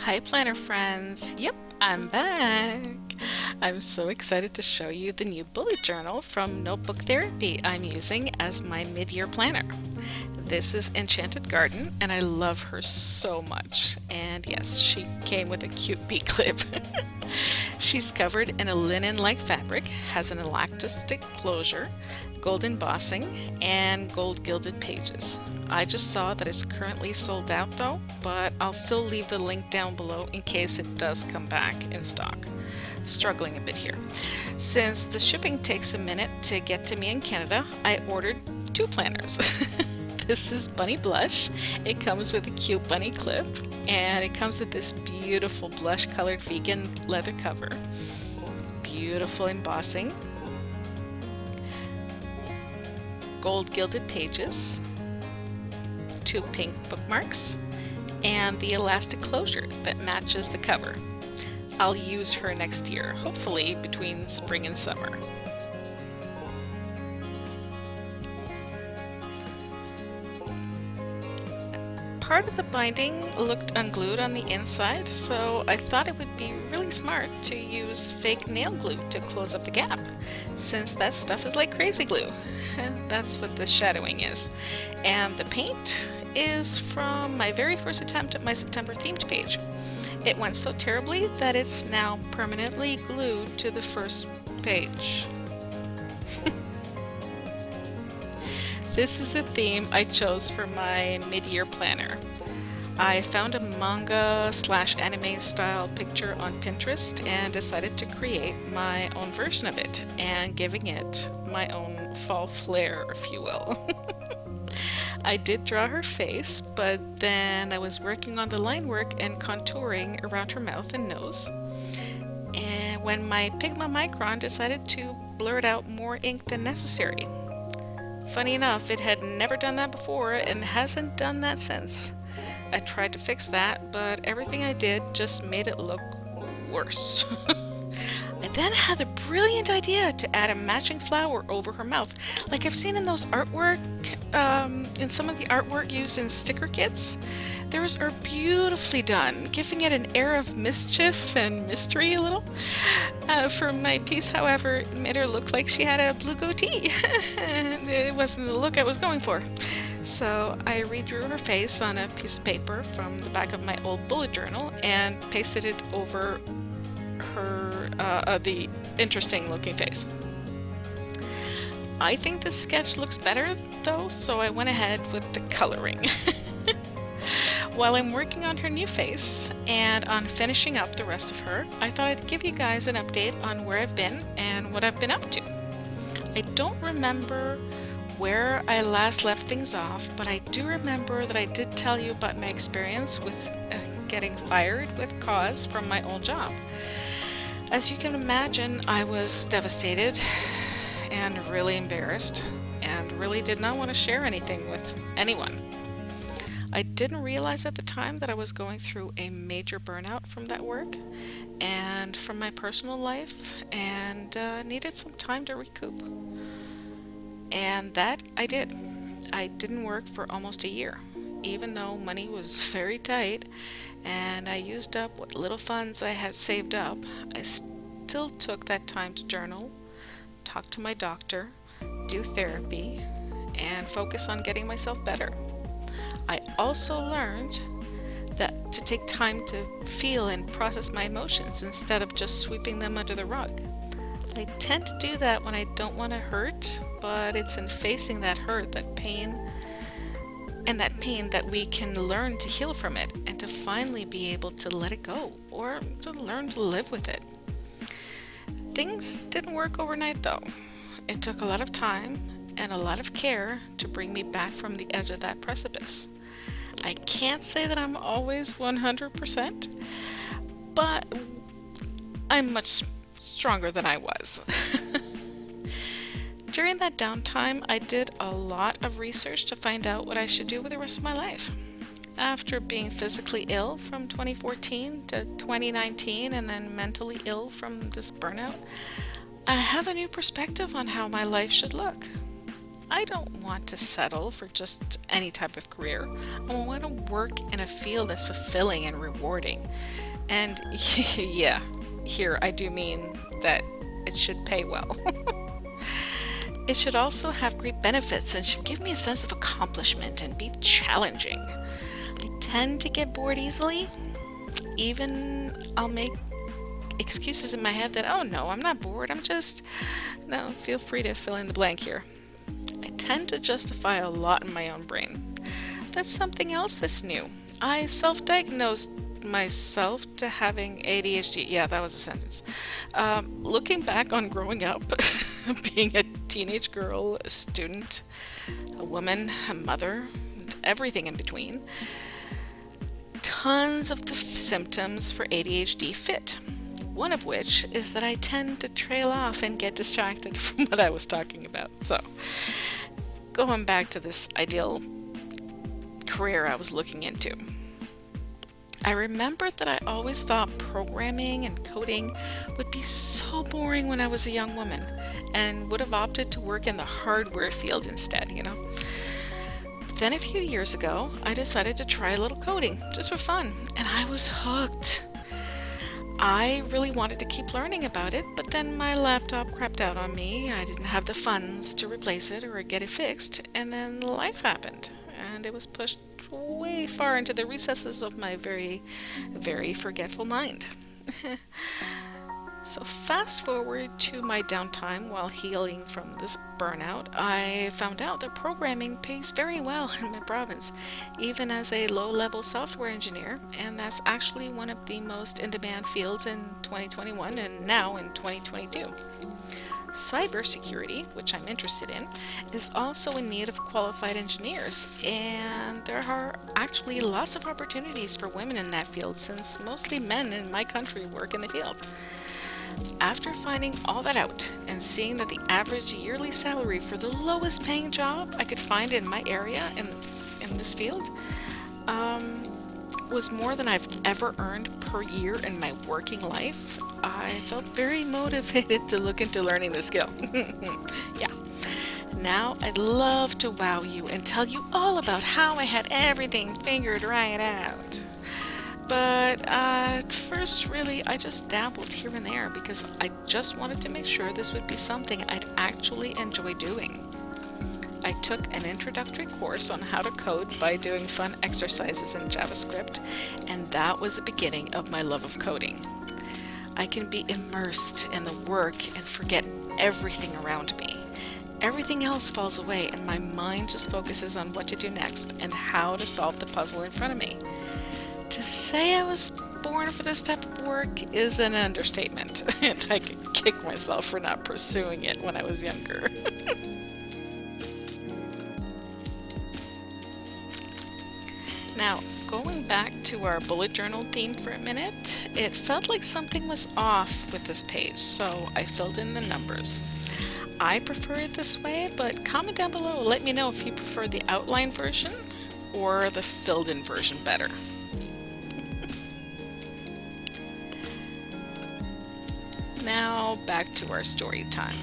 Hi planner friends. Yep, I'm back. I'm so excited to show you the new bullet journal from Notebook Therapy I'm using as my mid-year planner. This is Enchanted Garden and I love her so much. And yes, she came with a cute bee clip. She's covered in a linen-like fabric, has an elastic closure, gold embossing, and gold gilded pages. I just saw that it's currently sold out though, but I'll still leave the link down below in case it does come back in stock. Struggling a bit here. Since the shipping takes a minute to get to me in Canada, I ordered two planners. This is Bunny Blush. It comes with a cute bunny clip and it comes with this beautiful blush colored vegan leather cover. Beautiful embossing. Gold gilded pages. Two pink bookmarks. And the elastic closure that matches the cover. I'll use her next year, hopefully between spring and summer. Part of the binding looked unglued on the inside, so I thought it would be really smart to use fake nail glue to close up the gap, since that stuff is like crazy glue. That's what the shadowing is. And the paint is from my very first attempt at my September themed page. It went so terribly that it's now permanently glued to the first page. This is a theme I chose for my mid-year planner. I found a manga/anime style picture on Pinterest and decided to create my own version of it and giving it my own fall flair, if you will. I did draw her face, but then I was working on the line work and contouring around her mouth and nose. And when my Pigma Micron decided to blurt out more ink than necessary. Funny enough, it had never done that before and hasn't done that since. I tried to fix that, but everything I did just made it look worse. I then had the brilliant idea to add a matching flower over her mouth, like I've seen in those artwork, in some of the artwork used in sticker kits. Theirs are beautifully done, giving it an air of mischief and mystery a little. For my piece, however, it made her look like she had a blue goatee. It wasn't the look I was going for. So I redrew her face on a piece of paper from the back of my old bullet journal and pasted it over the interesting looking face. I think this sketch looks better though, so I went ahead with the coloring. While I'm working on her new face and on finishing up the rest of her, I thought I'd give you guys an update on where I've been and what I've been up to. I don't remember where I last left things off, but I do remember that I did tell you about my experience with getting fired with cause from my old job. As you can imagine, I was devastated and really embarrassed and really did not want to share anything with anyone. I didn't realize at the time that I was going through a major burnout from that work and from my personal life and needed some time to recoup. And that I did. I didn't work for almost a year, even though money was very tight and I used up what little funds I had saved up. I still took that time to journal, talk to my doctor, do therapy, and focus on getting myself better. I also learned that to take time to feel and process my emotions instead of just sweeping them under the rug. I tend to do that when I don't want to hurt, but it's in facing that hurt, that pain that we can learn to heal from it and to finally be able to let it go or to learn to live with it. Things didn't work overnight though. It took a lot of time and a lot of care to bring me back from the edge of that precipice. I can't say that I'm always 100%, but I'm much stronger than I was. During that downtime, I did a lot of research to find out what I should do with the rest of my life. After being physically ill from 2014 to 2019 and then mentally ill from this burnout, I have a new perspective on how my life should look. I don't want to settle for just any type of career. I want to work in a field that's fulfilling and rewarding. And yeah, here I do mean that it should pay well. It should also have great benefits and should give me a sense of accomplishment and be challenging. I tend to get bored easily. Even I'll make excuses in my head that, oh no, I'm not bored, I'm just. No, feel free to fill in the blank here. I tend to justify a lot in my own brain. That's something else that's new. I self diagnosed myself to having ADHD. Yeah, that was a sentence. Looking back on growing up, being a teenage girl, a student, a woman, a mother, and everything in between, tons of the symptoms for ADHD fit. One of which is that I tend to trail off and get distracted from what I was talking about. So, going back to this ideal career I was looking into, I remembered that I always thought programming and coding would be so boring when I was a young woman and would have opted to work in the hardware field instead. But then a few years ago, I decided to try a little coding just for fun, and I was hooked. I really wanted to keep learning about it, but then my laptop crapped out on me. I didn't have the funds to replace it or get it fixed, and then life happened, and it was pushed way far into the recesses of my very, very forgetful mind. So fast forward to my downtime while healing from this burnout, I found out that programming pays very well in my province, even as a low-level software engineer, and that's actually one of the most in-demand fields in 2021 and now in 2022. Cybersecurity, which I'm interested in, is also in need of qualified engineers, and there are actually lots of opportunities for women in that field since mostly men in my country work in the field. After finding all that out and seeing that the average yearly salary for the lowest paying job I could find in my area in this field was more than I've ever earned per year in my working life, I felt very motivated to look into learning the skill. Yeah. Now I'd love to wow you and tell you all about how I had everything figured right out. But first, really, I just dabbled here and there because I just wanted to make sure this would be something I'd actually enjoy doing. I took an introductory course on how to code by doing fun exercises in JavaScript, and that was the beginning of my love of coding. I can be immersed in the work and forget everything around me. Everything else falls away, and my mind just focuses on what to do next and how to solve the puzzle in front of me. To say I was born for this type of work is an understatement, and I could kick myself for not pursuing it when I was younger. Now, going back to our bullet journal theme for a minute, it felt like something was off with this page, so I filled in the numbers. I prefer it this way, but comment down below, let me know if you prefer the outline version or the filled in version better. Now back to our story time.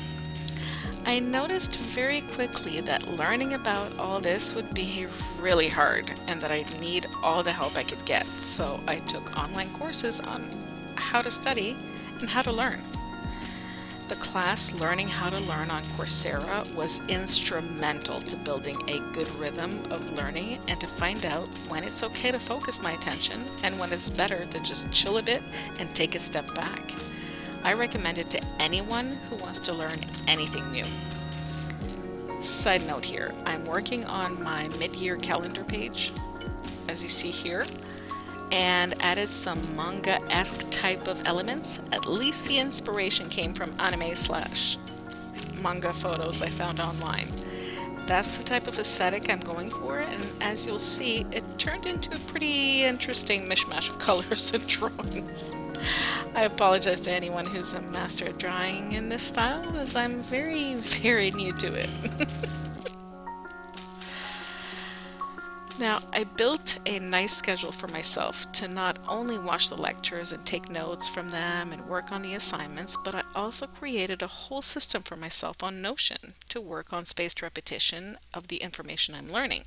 I noticed very quickly that learning about all this would be really hard and that I'd need all the help I could get, so I took online courses on how to study and how to learn. The class Learning How to Learn on Coursera was instrumental to building a good rhythm of learning and to find out when it's okay to focus my attention and when it's better to just chill a bit and take a step back. I recommend it to anyone who wants to learn anything new. Side note here, I'm working on my mid-year calendar page, as you see here, and added some manga-esque type of elements. At least the inspiration came from anime/manga photos I found online. That's the type of aesthetic I'm going for, and as you'll see, it turned into a pretty interesting mishmash of colors and drawings. I apologize to anyone who's a master at drawing in this style, as I'm very, very new to it. Now, I built a nice schedule for myself to not only watch the lectures and take notes from them and work on the assignments, but I also created a whole system for myself on Notion to work on spaced repetition of the information I'm learning.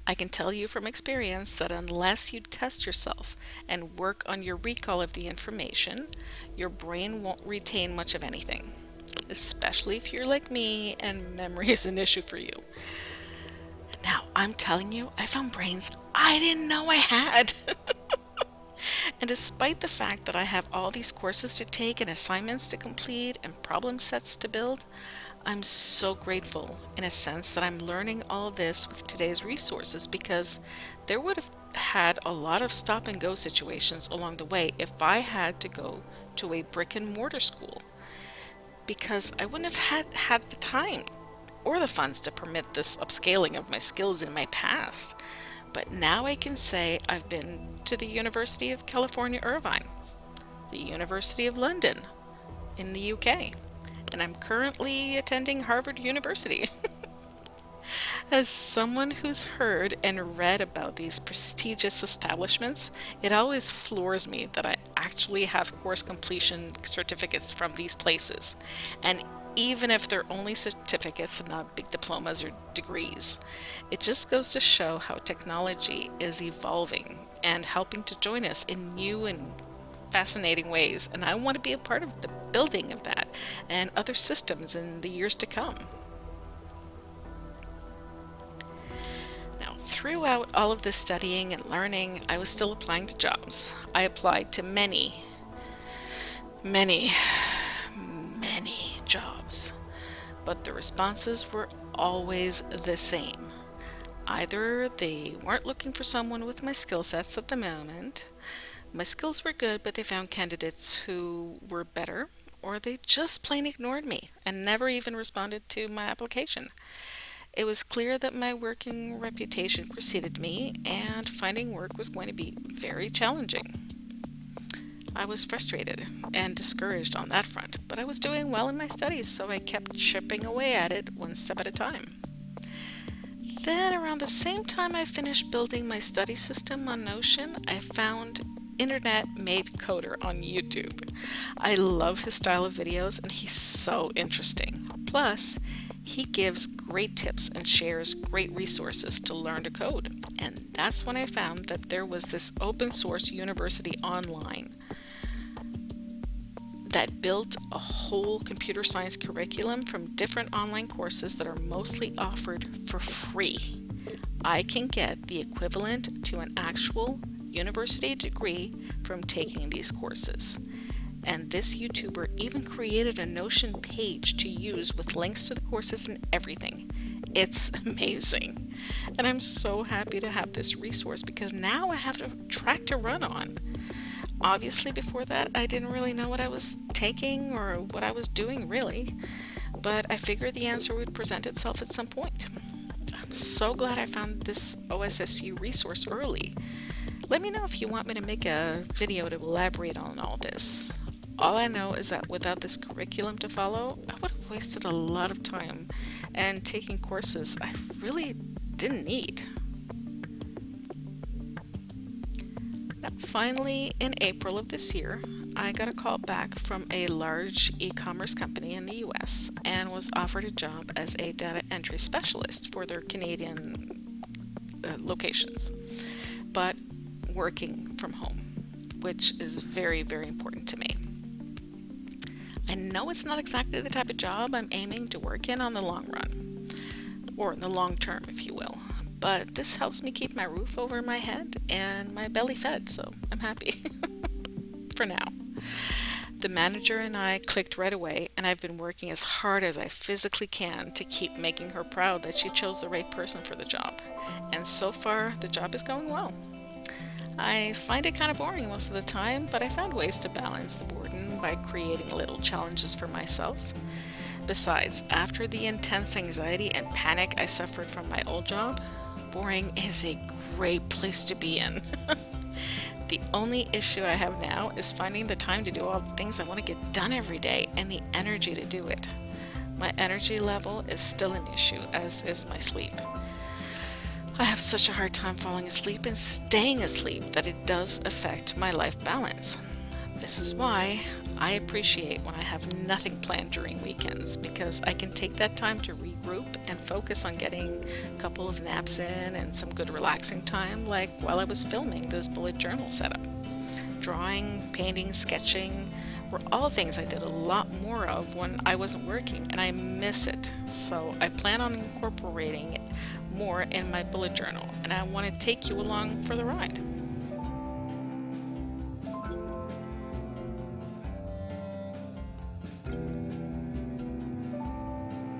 I can tell you from experience that unless you test yourself and work on your recall of the information, your brain won't retain much of anything, especially if you're like me and memory is an issue for you. Now, I'm telling you, I found brains I didn't know I had. And despite the fact that I have all these courses to take and assignments to complete and problem sets to build, I'm so grateful in a sense that I'm learning all of this with today's resources, because there would have had a lot of stop and go situations along the way if I had to go to a brick and mortar school, because I wouldn't have had the time or the funds to permit this upscaling of my skills in my past. But now I can say I've been to the University of California, Irvine, the University of London in the UK, and I'm currently attending Harvard University. As someone who's heard and read about these prestigious establishments, it always floors me that I actually have course completion certificates from these places. And even if they're only certificates and not big diplomas or degrees, it just goes to show how technology is evolving and helping to join us in new and fascinating ways. And I want to be a part of the building of that and other systems in the years to come. Throughout all of this studying and learning, I was still applying to jobs. I applied to many jobs, but the responses were always the same. Either they weren't looking for someone with my skill sets at the moment, my skills were good, but they found candidates who were better, or they just plain ignored me and never even responded to my application. It was clear that my working reputation preceded me, and finding work was going to be very challenging. I was frustrated and discouraged on that front, but I was doing well in my studies, so I kept chipping away at it one step at a time. Then, around the same time I finished building my study system on Notion, I found Internet Made Coder on YouTube. I love his style of videos, and he's so interesting. Plus, he gives great tips and shares great resources to learn to code. And that's when I found that there was this open source university online that built a whole computer science curriculum from different online courses that are mostly offered for free. I can get the equivalent to an actual university degree from taking these courses. And this YouTuber even created a Notion page to use with links to the courses and everything. It's amazing. And I'm so happy to have this resource because now I have a track to run on. Obviously, before that, I didn't really know what I was taking or what I was doing really, but I figured the answer would present itself at some point. I'm so glad I found this OSSU resource early. Let me know if you want me to make a video to elaborate on all this. All I know is that without this curriculum to follow, I would have wasted a lot of time and taking courses I really didn't need. Now, finally, in April of this year, I got a call back from a large e-commerce company in the US and was offered a job as a data entry specialist for their Canadian locations, but working from home, which is very, very important to me. I know it's not exactly the type of job I'm aiming to work in on the long run, or in the long term, if you will, but this helps me keep my roof over my head and my belly fed, so I'm happy for now. The manager and I clicked right away, and I've been working as hard as I physically can to keep making her proud that she chose the right person for the job, and so far the job is going well. I find it kind of boring most of the time, but I found ways to balance the boredom by creating little challenges for myself. Besides, after the intense anxiety and panic I suffered from my old job, boring is a great place to be in. The only issue I have now is finding the time to do all the things I want to get done every day and the energy to do it. My energy level is still an issue, as is my sleep. I have such a hard time falling asleep and staying asleep that it does affect my life balance. This is why I appreciate when I have nothing planned during weekends, because I can take that time to regroup and focus on getting a couple of naps in and some good relaxing time, like while I was filming this bullet journal setup. Drawing, painting, sketching were all things I did a lot more of when I wasn't working, and I miss it. So I plan on incorporating it more in my bullet journal, and I want to take you along for the ride.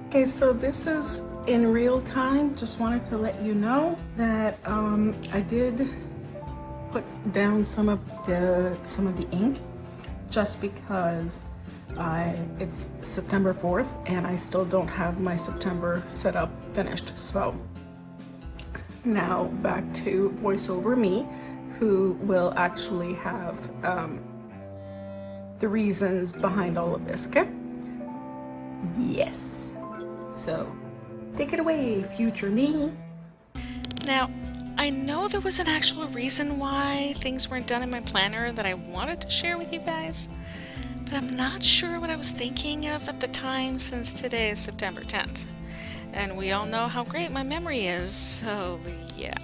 Okay, so this is in real time. Just wanted to let you know that I did put down some of the ink, just because it's September 4th and I still don't have my September setup finished. So now back to voiceover me, who will actually have the reasons behind all of this. Okay. Yes. So, take it away, future me. Now, I know there was an actual reason why things weren't done in my planner that I wanted to share with you guys, but I'm not sure what I was thinking of at the time, since today is September 10th. And we all know how great my memory is, so yeah,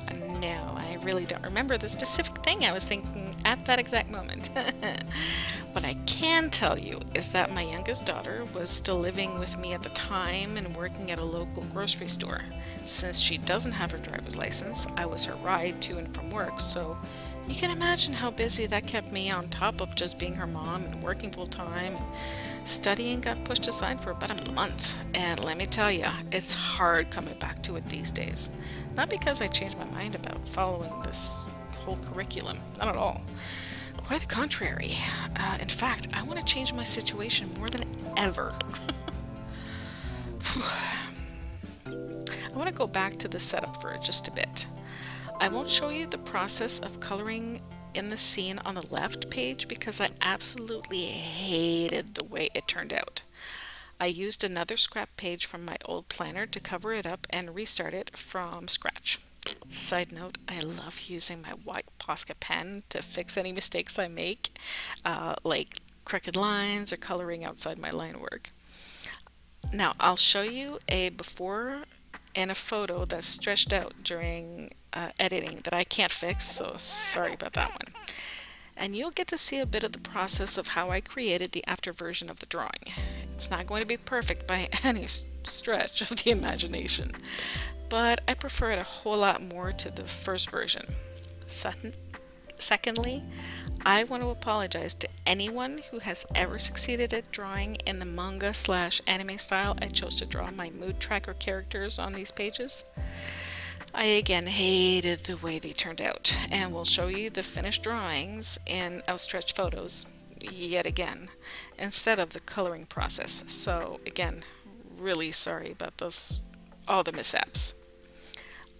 no, I really don't remember the specific thing I was thinking at that exact moment. What I can tell you is that my youngest daughter was still living with me at the time and working at a local grocery store. Since she doesn't have her driver's license, I was her ride to and from work, so you can imagine how busy that kept me, on top of just being her mom and working full time. Studying got pushed aside for about a month, and let me tell you, it's hard coming back to it these days. Not because I changed my mind about following this whole curriculum, not at all. Quite the contrary. In fact, I want to change my situation more than ever. I want to go back to the setup for just a bit. I won't show you the process of coloring in the scene on the left page because I absolutely hated the way it turned out. I used another scrap page from my old planner to cover it up and restart it from scratch. Side note, I love using my white Posca pen to fix any mistakes I make, like crooked lines or coloring outside my line work. Now, I'll show you a before and a photo that's stretched out during editing that I can't fix, so sorry about that one. And you'll get to see a bit of the process of how I created the after version of the drawing. It's not going to be perfect by any stretch of the imagination, but I prefer it a whole lot more to the first version. Secondly, I want to apologize to anyone who has ever succeeded at drawing in the manga/anime style I chose to draw my mood tracker characters on these pages. I again hated the way they turned out, and will show you the finished drawings in outstretched photos yet again, instead of the coloring process. So again, really sorry about all the mishaps.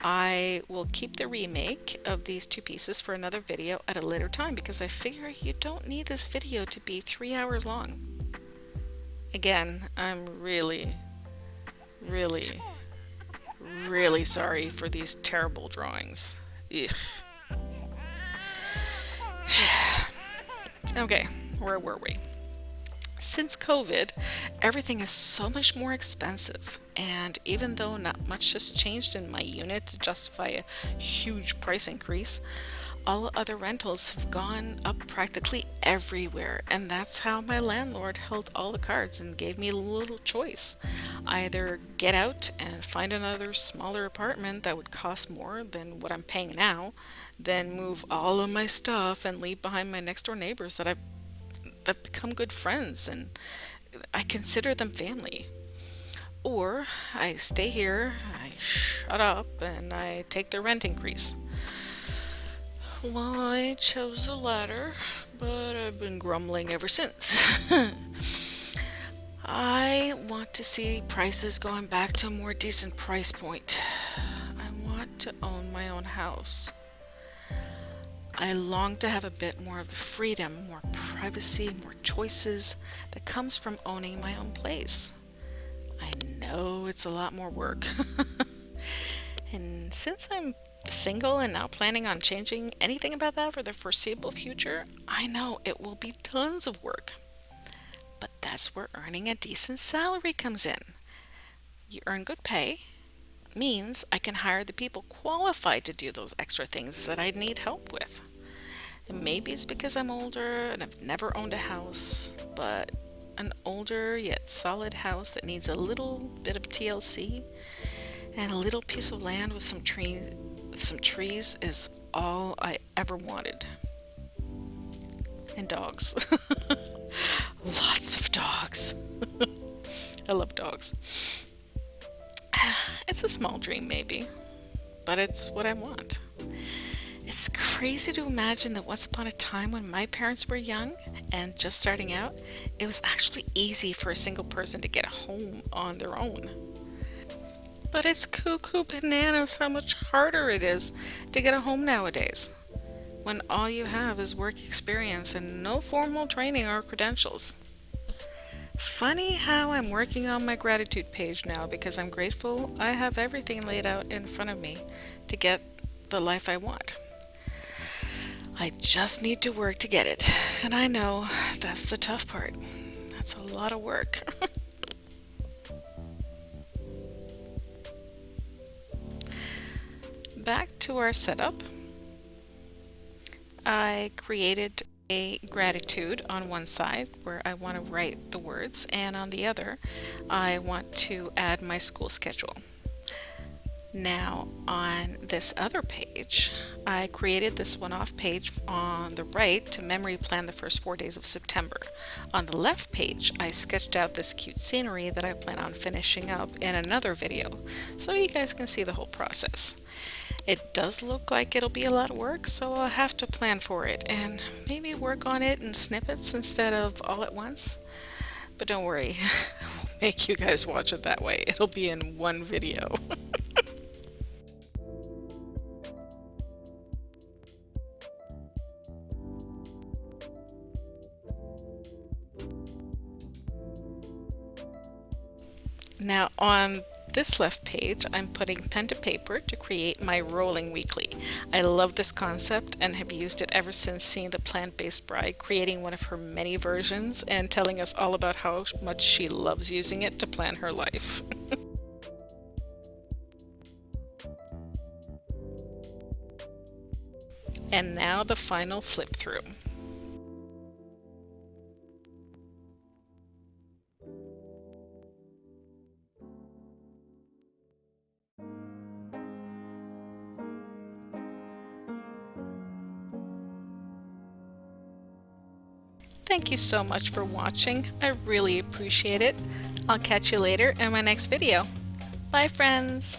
I will keep the remake of these two pieces for another video at a later time, because I figure you don't need this video to be 3 hours long. Again, I'm really sorry for these terrible drawings. Ugh. Okay, where were we? Since COVID, everything is so much more expensive, and even though not much has changed in my unit to justify a huge price increase, all other rentals have gone up practically everywhere, and that's how my landlord held all the cards and gave me little choice. Either get out and find another smaller apartment that would cost more than what I'm paying now, then move all of my stuff and leave behind my next door neighbors that become good friends, and I consider them family. Or I stay here, I shut up, and I take the rent increase. Well, I chose the latter, but I've been grumbling ever since. I want to see prices going back to a more decent price point. I want to own my own house. I long to have a bit more of the freedom, more privacy, more choices that comes from owning my own place. I know it's a lot more work. And since I'm single and not planning on changing anything about that for the foreseeable future, I know it will be tons of work. But that's where earning a decent salary comes in. You earn good pay, means I can hire the people qualified to do those extra things that I need help with. And maybe it's because I'm older and I've never owned a house, but an older yet solid house that needs a little bit of TLC and a little piece of land with some trees is all I ever wanted. And dogs. Lots of dogs. I love dogs. It's a small dream maybe, but it's what I want. It's crazy to imagine that once upon a time when my parents were young and just starting out, it was actually easy for a single person to get a home on their own. But it's cuckoo bananas how much harder it is to get a home nowadays, when all you have is work experience and no formal training or credentials. Funny how I'm working on my gratitude page now because I'm grateful I have everything laid out in front of me to get the life I want. I just need to work to get it, and I know that's the tough part. That's a lot of work. Back to our setup. I created a gratitude on one side where I want to write the words, and on the other, I want to add my school schedule. Now, on this other page, I created this one-off page on the right to memory plan the first 4 days of September. On the left page, I sketched out this cute scenery that I plan on finishing up in another video, so you guys can see the whole process. It does look like it'll be a lot of work, so I'll have to plan for it and maybe work on it in snippets instead of all at once. But don't worry, I won't make you guys watch it that way. It'll be in one video. Now on this left page, I'm putting pen to paper to create my rolling weekly. I love this concept and have used it ever since seeing the plant-based bride creating one of her many versions and telling us all about how much she loves using it to plan her life. And now the final flip through. Thank you so much for watching. I really appreciate it. I'll catch you later in my next video. Bye friends!